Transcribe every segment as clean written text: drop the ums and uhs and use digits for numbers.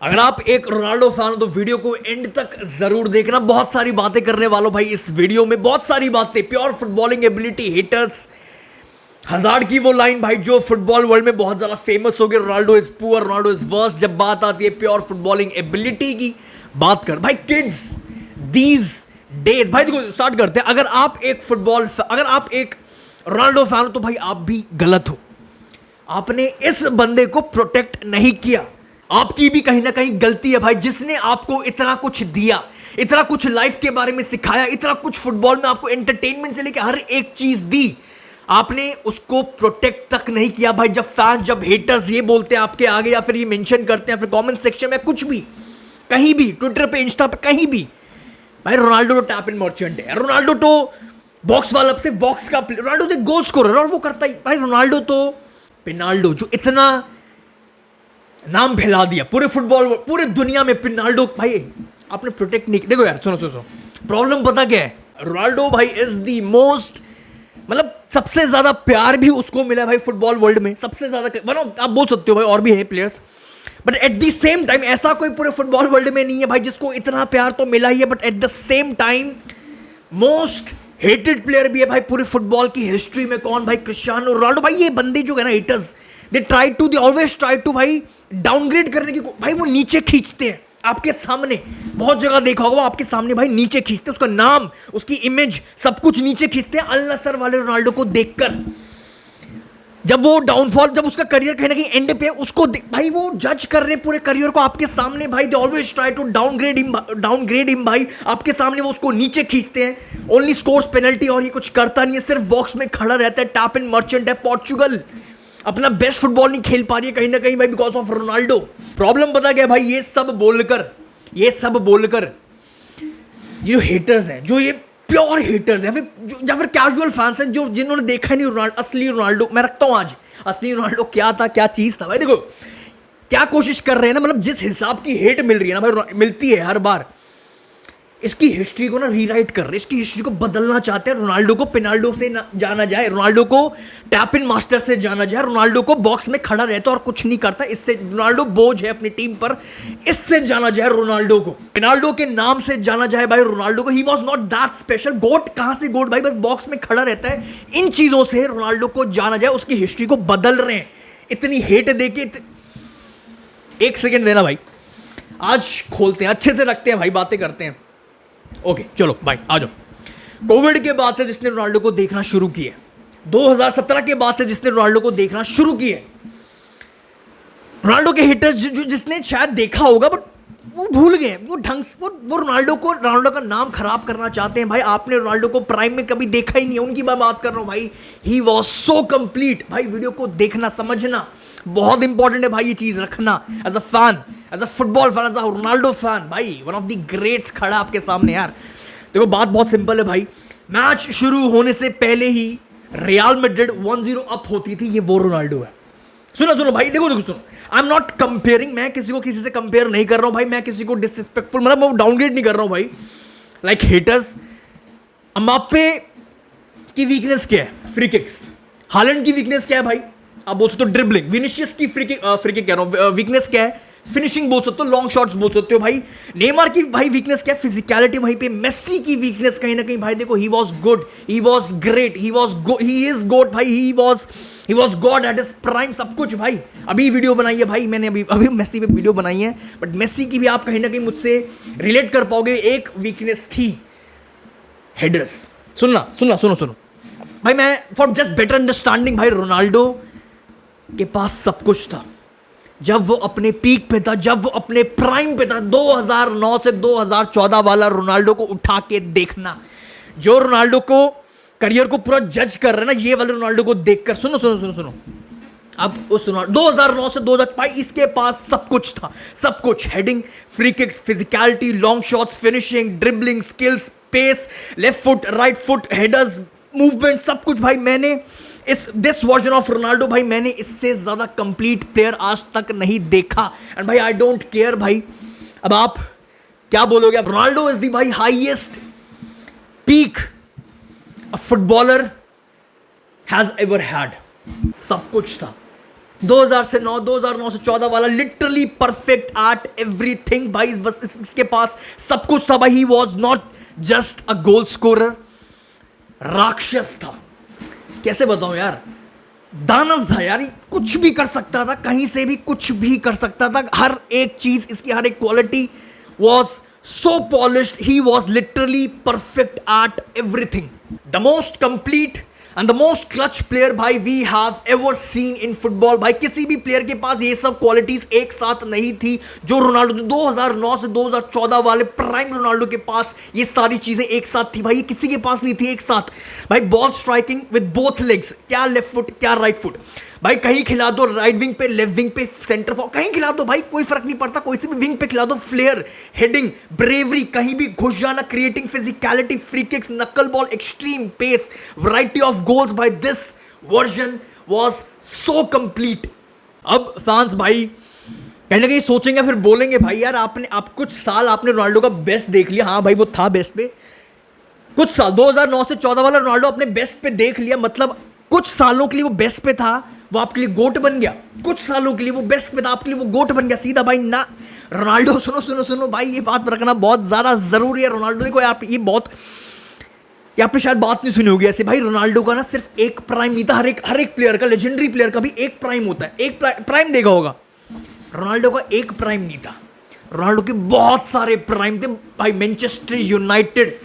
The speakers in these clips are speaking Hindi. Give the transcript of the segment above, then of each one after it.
अगर आप एक रोनाल्डो फैन हो तो वीडियो को एंड तक जरूर देखना। बहुत सारी बातें करने वालों भाई इस वीडियो में, बहुत सारी बातें, pure footballing ability, hitters, hazard की वो लाइन भाई जो फुटबॉल वर्ल्ड में बहुत ज्यादा फेमस हो गई, Ronaldo is poor, Ronaldo is worst. जब बात आती है प्योर फुटबॉलिंग एबिलिटी की बात कर भाई, किड्स दीज डेज भाई देखो स्टार्ट करते हैं। अगर आप एक रोनाल्डो फैन हो तो भाई आप भी गलत हो। आपने इस बंदे को प्रोटेक्ट नहीं किया, आपकी भी कहीं ना कहीं गलती है भाई। जिसने आपको इतना कुछ दिया, इतना कुछ लाइफ के बारे में सिखाया, इतना कुछ फुटबॉल में आपको एंटरटेनमेंट से लेकर हर एक चीज दी, आपने उसको प्रोटेक्ट तक नहीं किया भाई। जब फैन, जब हेटर्स ये बोलते हैं आपके आगे या फिर ये मेंशन करते हैं फिर कमेंट सेक्शन में, कुछ भी, कहीं भी, ट्विटर पे, इंस्टा पे, कहीं भी, भाई रोनाल्डो तो टैप इन मर्चेंट है, रोनाल्डो तो बॉक्स वाला से बॉक्स का, रोनाल्डो तो गोल स्कोरर और वो करता ही भाई। रोनाल्डो तो पिनाल्डो जो इतना नाम फैला दिया पूरे फुटबॉल, पूरे दुनिया में, पिनाल्डो भाई आपने प्रोटेक्ट नहीं। देखो यार सुनो, प्रॉब्लम पता क्या है, रोनाल्डो भाई इज द मोस्ट, मतलब सबसे ज्यादा प्यार भी उसको मिला है भाई फुटबॉल वर्ल्ड में, सबसे ज्यादा। वन ऑफ, आप बोल सकते हो भाई और भी है players, but at the same time ऐसा कोई पूरे फुटबॉल वर्ल्ड में नहीं है भाई जिसको इतना प्यार तो मिला ही है, but at the same time most hated player भी है भाई पूरी फुटबॉल की हिस्ट्री में। कौन भाई? क्रिस्टियानो रोनाल्डो भाई। ये बंदे जो है ना haters, they always try to भाई डाउनग्रेड करने की, भाई वो नीचे खींचते हैं आपके सामने, बहुत जगह देखा होगा आपके सामने भाई, नीचे खींचते हैं उसका नाम, उसकी इमेज, सब कुछ नीचे खींचते हैं। अल नसर वाले रोनाल्डो को देखकर जब वो डाउनफॉल, जब उसका करियर कहीं ना कहीं एंड पे, उसको भाई वो जज कर रहे हैं पूरे करियर को आपके सामने भाई। They always try to downgrade him भाई, आपके सामने वो उसको नीचे खींचते हैं। ओनली स्कोर्स पेनल्टी और ये कुछ करता नहीं है, सिर्फ बॉक्स में खड़ा रहता है। टैप इन मर्चेंट है। पोर्चुगल अपना बेस्ट फुटबॉल नहीं खेल पा रही है कहीं ना कहीं भाई बिकॉज ऑफ रोनाल्डो। प्रॉब्लम पता क्या भाई, ये सब बोलकर जो हेटर्स हैं, जो ये प्योर हेटर्स हैं या फिर कैजुअल फैंस हैं, जो जिन्होंने देखा ही नहीं रोनाल्डो, असली रोनाल्डो मैं रखता हूं आज, असली रोनाल्डो क्या था, क्या चीज था भाई। देखो क्या कोशिश कर रहे हैं ना, मतलब जिस हिसाब की हेट मिल रही है ना भाई, मिलती है हर बार, इसकी हिस्ट्री को ना रीराइट कर रहे हैं, इसकी हिस्ट्री को बदलना चाहते हैं। रोनाल्डो को पिनाल्डो से जाना जाए, रोनाल्डो को टैप इन मास्टर से जाना जाए, रोनाल्डो को बॉक्स में खड़ा रहता और कुछ नहीं करता, इससे रोनाल्डो बोझ है अपनी टीम पर, इससे जाना जाए रोनाल्डो को, पिनाल्डो के नाम से जाना जाए भाई रोनाल्डो को। He was not that special. GOAT कहां से गोट भाई, बस बॉक्स में खड़ा रहता है। इन चीजों से रोनाल्डो को जाना जाए, उसकी हिस्ट्री को बदल रहे हैं इतनी हेट देके। एक सेकेंड देना भाई, आज खोलते हैं, अच्छे से रखते हैं भाई, बातें करते हैं। ओके चलो भाई आ जाओ। कोविड के बाद से जिसने रोनाल्डो को देखना शुरू किया, 2017 के बाद से जिसने रोनाल्डो को देखना शुरू किया, रोनाल्डो के हिटर्स जिसने शायद देखा होगा बट वो भूल गए, वो ढंग से वो रोनाल्डो का नाम खराब करना चाहते हैं भाई। आपने रोनाल्डो को प्राइम में कभी देखा ही नहीं है, उनकी बात कर रहा हूं भाई। ही वॉज सो कंप्लीट भाई। वीडियो को देखना, समझना बहुत इंपॉर्टेंट है भाई, ये चीज रखना as a fan, as a football fan, as a Ronaldo fan भाई। वन ऑफ द ग्रेट्स खड़ा आपके सामने यार। देखो बात बहुत सिंपल है भाई, मैच शुरू होने से पहले ही रियल मैड्रिड 1-0 अप होती थी, ये वो रोनाल्डो है। सुनो भाई, देखो सुनो, आई एम नॉट कंपेयरिंग, मैं किसी को किसी से कंपेयर नहीं कर रहा हूं भाई, मैं किसी को डिसरिस्पेक्टफुल, मतलब मैं डाउनग्रेड नहीं कर रहा हूं भाई, लाइक हेटर्स। एम्बाप्पे की वीकनेस क्या है? Free kicks. हालैंड की वीकनेस क्या है भाई? आप बोल सकते हो ड्रिबलिंग। विनिशियस की फ्री किक कह रहा हूं, वीकनेस क्या है? फिनिशिंग बोल सकते हो, लॉन्ग शॉट्स बोल सकते हो भाई। नेमार की भाई वीकनेस क्या है? फिजिकलिटी। वहीं पे मेसी की वीकनेस कहीं ना कहीं भाई देखो, he was good, he was great, he is god भाई, he was god at his prime, सब कुछ भाई। अभी वीडियो बनाई है भाई मैंने, अभी मेसी पे वीडियो बनाई है, बट मेसी की भी आप कहीं ना कहीं मुझसे रिलेट कर पाओगे। एक वीकनेस थी हेडर्स। सुनो भाई, मैं फॉर जस्ट बेटर अंडरस्टैंडिंग भाई, रोनाल्डो के पास सब कुछ था जब वो अपने पीक पे था, जब वो अपने प्राइम पे था। 2009 से 2014 वाला रोनाल्डो को उठा के देखना, जो रोनाल्डो को करियर को पूरा जज कर रहे हैं ना, ये वाले रोनाल्डो को देखकर सुनो। अब उस 2009 से 2005 इसके पास सब कुछ था, सब कुछ। Heading, free kicks, physicality, long shots, finishing, dribbling, skills, pace, left foot, right foot, headers, movement, सब कुछ भाई। मैंने दिस वर्जन ऑफ रोनाल्डो भाई, मैंने इससे ज्यादा कंप्लीट प्लेयर आज तक नहीं देखा। एंड भाई आई डोंट केयर भाई, अब आप क्या बोलोगे? रोनाल्डो इज द भाई highest peak a footballer has ever had. सब कुछ था, 2000 से 9, 2009 से 14 वाला लिटरली परफेक्ट एट एवरीथिंग भाई, बस इसके पास सब कुछ था भाई। ही was not just a goal scorer, राक्षस था। कैसे बताऊं यार, दानव था यार, कुछ भी कर सकता था, कहीं से भी कुछ भी कर सकता था। हर एक चीज इसकी, हर एक quality was so polished. He was literally perfect at everything, the most complete and the most clutch player भाई we have ever seen in football. भाई किसी भी प्लेयर के पास ये सब क्वालिटीज एक साथ नहीं थी जो रोनाल्डो, 2009 से 2014 वाले प्राइम रोनाल्डो के पास ये सारी चीजें एक साथ थी भाई। ये किसी के पास नहीं थी एक साथ भाई। Ball striking with both legs, क्या लेफ्ट फुट क्या राइट फुट भाई, कहीं खिला दो राइट विंग पे, लेफ्ट विंग पे, सेंटर फॉर, कहीं खिला दो भाई, कोई फर्क नहीं पड़ता, कोई से भी विंग पे खिला दो। फ्लेयर, हेडिंग, ब्रेवरी, कहीं भी घुस जाना, creating physicality, free kicks, knuckle ball, extreme pace, variety of goals भाई। This version was so complete. अब फैंस भाई कहीं ना कहीं सोचेंगे, फिर बोलेंगे भाई यार आप कुछ साल आपने रोनाल्डो का बेस्ट देख लिया। हाँ भाई वो था बेस्ट पे, कुछ साल 2009 से 14 वाला रोनाल्डो अपने बेस्ट पे देख लिया, मतलब कुछ सालों के लिए वो बेस्ट पे था, वो आपके लिए गोट बन गया। कुछ सालों के लिए वो बेस्ट पे था, आपके लिए वो गोट बन गया सीधा भाई ना। रोनाल्डो सुनो सुनो सुनो भाई, ये बात रखना बहुत ज्यादा जरूरी है। रोनाल्डो देखो आप, ये बहुत, ये आपने शायद बात नहीं सुनी होगी ऐसे भाई। रोनाल्डो का ना सिर्फ एक प्राइम नहीं था, हर एक प्लेयर का, लेजेंडरी प्लेयर का भी एक प्राइम होता है। एक प्राइम देखा होगा, रोनाल्डो का एक प्राइम नहीं था, रोनाल्डो के बहुत सारे प्राइम थे भाई। मैनचेस्टर यूनाइटेड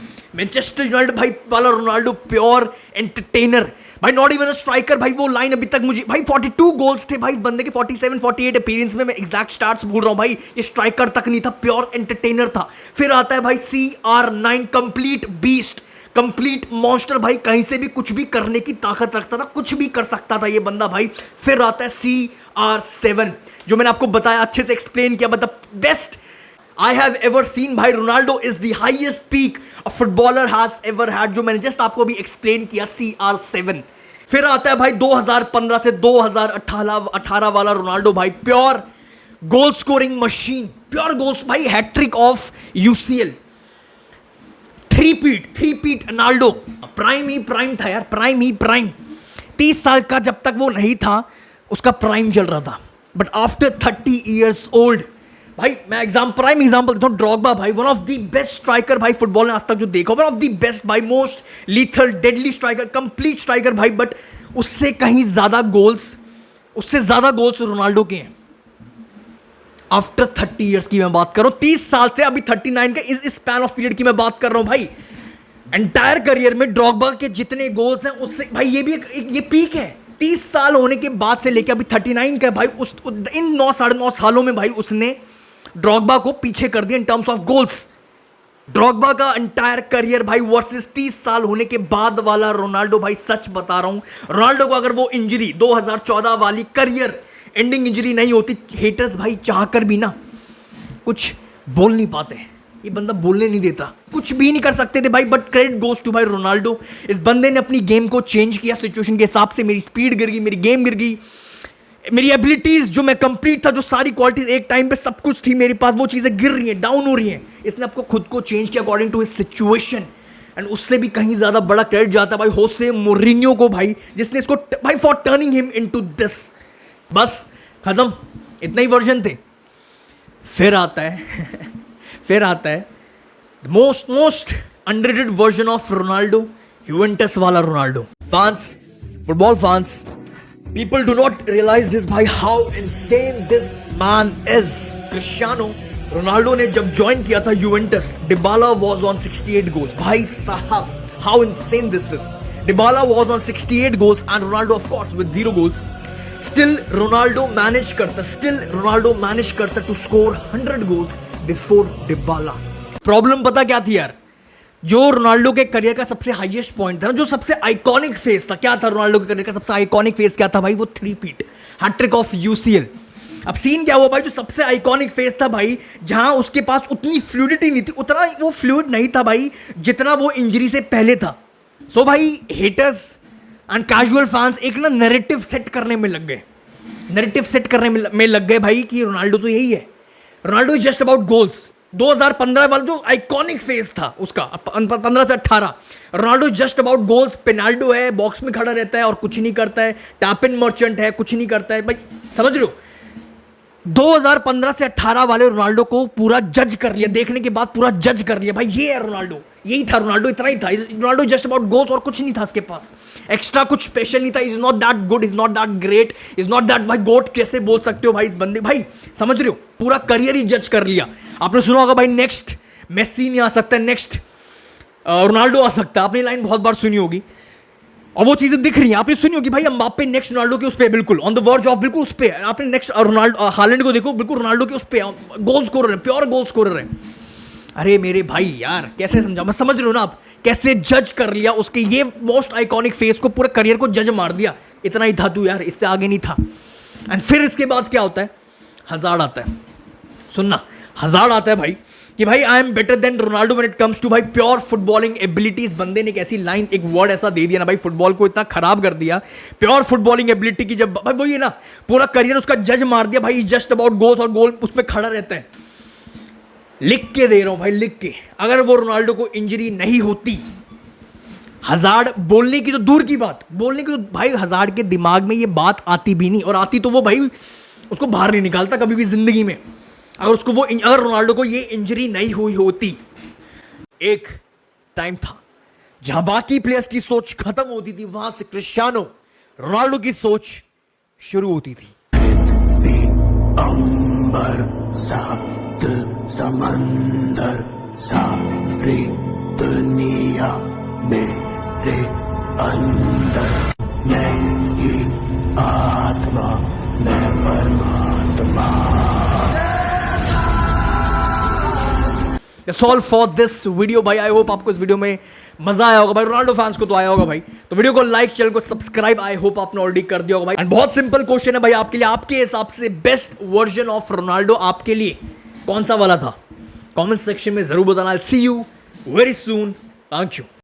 भाई वाला रोनाल्डो प्योर एंटरटेनर भाई, नॉट इवन अ स्ट्राइकर भाई। वो लाइन अभी तक मुझे भाई 42 गोल्स थे भाई इस बंदे के, 47 48 अपीयरेंस में, मैं एग्जैक्ट स्टार्ट्स भूल रहा हूं भाई। ये स्ट्राइकर तक नहीं था, प्योर एंटरटेनर था। फिर आता है भाई CR9, complete beast, complete monster भाई, कहीं से भी कुछ भी करने की ताकत रखता था, कुछ भी कर सकता था ये बंदा भाई। फिर आता है CR7, जो मैंने आपको बताया, अच्छे से एक्सप्लेन किया, मतलब best I have ever seen भाई। Ronaldo is the highest peak a footballer has ever had, जो मैंने जस्ट आपको भी एक्सप्लेन किया, CR7। फिर आता है भाई 2015 से 2018 वाला रोनाल्डो भाई, pure goal scoring machine, pure goals भाई, हैट्रिक ऑफ UCL, थ्री पीट रोनाल्डो। प्राइम ही प्राइम था यार, प्राइम ही प्राइम। 30 साल का जब तक वो नहीं था उसका प्राइम चल रहा था, बट आफ्टर 30 ईयर्स ओल्ड भाई, मैं प्राइम एग्जांपल देता हूं, ड्रॉगबा भाई, one of the best striker भाई फुटबॉल ने आज तक जो देखा, वन ऑफ द बेस्ट भाई, most lethal deadly striker, complete striker भाई, बट उससे कहीं ज्यादा गोल्स, रोनाल्डो के हैं। आफ्टर 30 ईयर्स की मैं बात कर रहा हूं, 30 साल से अभी 39 का इस स्पैन ऑफ पीरियड की मैं बात कर रहा हूं भाई। एंटायर करियर में ड्रॉगबा के जितने गोल्स हैं उससे भाई, ये भी ये पीक है। 30 साल होने के बाद से लेकर अभी 39 का भाई, इन 9 साढ़े 9 सालों में भाई उसने ड्रॉगबा को पीछे कर दिया in terms of goals. Drogba का एंटायर करियर भाई वर्सेस 30 साल होने के बाद वाला रोनाल्डो भाई, सच बता रहा हूं, रोनाल्डो को अगर वो इंजरी 2014 वाली करियर एंडिंग इंजरी नहीं होती, हेटर्स भाई चाहकर भी ना कुछ बोल नहीं पाते, ये बंदा बोलने नहीं देता, कुछ भी नहीं कर सकते थे भाई। बट क्रेडिट गोज टू भाई रोनाल्डो, इस बंदे ने अपनी गेम को चेंज किया सिचुएशन के हिसाब से। मेरी स्पीड गिर गई, मेरी गेम गिर गई, मेरी एबिलिटीज जो मैं कंप्लीट था, जो सारी क्वालिटीज एक टाइम पे सब कुछ थी मेरे पास, वो चीजें गिर रही हैं, डाउन हो रही हैं। इसने आपको खुद को चेंज किया according to his situation, and उससे भी कहीं ज्यादा बड़ा क्रेडिट जाता है भाई होसे मोरिन्यो को भाई, जिसने इसको भाई for turning him into this. बस खत्म, इतना ही वर्जन थे। फिर आता है most underrated version of Ronaldo, Juventus वाला Ronaldo. Fans, football fans, people do not realize this भाई, how insane this man is। Cristiano Ronaldo ने जब ज्वाइन किया था Juventus, Dybala was on 68 goals भाई साहब, how insane this is। Dybala was on 68 goals and Ronaldo of course with 0 goals। Still Ronaldo managed करता to score 100 goals before Dybala. Problem पता क्या थी यार, जो रोनाल्डो के करियर का सबसे हाईएस्ट पॉइंट था ना, जो सबसे आइकॉनिक फेज था, क्या था रोनाल्डो के करियर का सबसे आइकॉनिक फेज क्या था भाई, वो थ्री पीट, हैट्रिक ऑफ UCL। अब सीन क्या हुआ भाई, जो सबसे आइकॉनिक फेज था भाई, जहां उसके पास उतनी फ्लूइडिटी नहीं थी, उतना वो फ्लूइड नहीं था भाई जितना वो इंजरी से पहले था। सो भाई हेटर्स एंड कैजुअल फैंस एक ना नैरेटिव सेट करने में लग गए, भाई कि रोनाल्डो तो यही है, Ronaldo is just about goals. 2015 वाला जो आइकॉनिक फेज था उसका, 15 से 18, Ronaldo just about goals, Penaldo है, बॉक्स में खड़ा रहता है और कुछ नहीं करता है, टैप इन मर्चेंट है, कुछ नहीं करता है भाई, समझ रहे हो? 2015 से 18 वाले रोनाल्डो को पूरा जज कर लिया, देखने के बाद पूरा जज कर लिया भाई, ये है रोनाल्डो, यही था रोनाल्डो, इतना ही था रोनाल्डो, जस्ट अबाउट गोल्स, और कुछ नहीं था उसके पास, एक्स्ट्रा कुछ स्पेशल नहीं था। Is not that good, is not that great, is not that, भाई गोट कैसे बोल सकते हो भाई इस बंदे, भाई समझ रहे हो? पूरा करियर ही जज कर लिया। आपने सुना होगा भाई नेक्स्ट मेसी नहीं आ सकता, नेक्स्ट रोनाल्डो आ सकता है, आपने लाइन बहुत बार सुनी होगी और वो चीजें दिख रही हैं। आपने सुनी होगी भाई एम्बाप्पे नेक्स्ट रोनाल्डो के उस पे, बिल्कुल ऑन द वर्ज ऑफ, बिल्कुल उस पे। आपने नेक्स्ट रोनाल्डो हालैंड को देखो, बिल्कुल रोनाल्डो के उस पे, गोल स्कोरर है, प्योर गोल स्कोरर है। अरे मेरे भाई यार कैसे समझा, मैं समझ रहे हो ना आप, कैसे जज कर लिया उसके ये मोस्ट आइकॉनिक फेस को, पूरे करियर को जज मार दिया, इतना ही था तू यार, इससे आगे नहीं था। एंड फिर इसके बाद क्या होता है, हजार्ड आता है। सुनना, हजार्ड आता है भाई कि भाई I am better than Ronaldo when it comes to भाई प्योर फुटबॉलिंग एबिलिटी। इस बंदे ने एक ऐसी लाइन, एक वर्ड ऐसा दे दिया ना भाई, फुटबॉल को इतना खराब कर दिया, प्योर फुटबॉलिंग एबिलिटी की। जब भाई वही है ना, पूरा करियर उसका जज मार दिया भाई, जस्ट अबाउट गोल्स, और गोल उसमें खड़ा रहता है। लिख के दे रहा हूं भाई, लिख के, अगर वो रोनाल्डो को इंजरी नहीं होती, हजार्ड बोलने की तो दूर की बात, बोलने की तो भाई हजार्ड के दिमाग में ये बात आती भी नहीं, और आती तो वो भाई उसको बाहर नहीं निकालता कभी भी जिंदगी में। अगर रोनाल्डो को ये इंजरी नहीं हुई होती। एक टाइम था जहां बाकी प्लेयर्स की सोच खत्म होती थी, वहां से क्रिस्टियानो रोनाल्डो की सोच शुरू होती थी। अंबर सात समंदर सारी दुनिया मेरे अंदर, मैं ही आत्मा, मैं परमात्मा। That's all for this video भाई। आई होप आपको इस वीडियो में मजा आया होगा भाई, रोनाल्डो फैंस को तो आया होगा भाई। तो वीडियो को लाइक, चैनल को सब्सक्राइब, आई होप आपने ऑलरेडी कर दिया होगा भाई। एंड बहुत सिंपल क्वेश्चन है भाई आपके लिए, आपके हिसाब से बेस्ट वर्जन ऑफ रोनाल्डो आपके लिए कौन सा वाला था? कमेंट सेक्शन में जरूर बताना। I'll see you very soon. Thank you.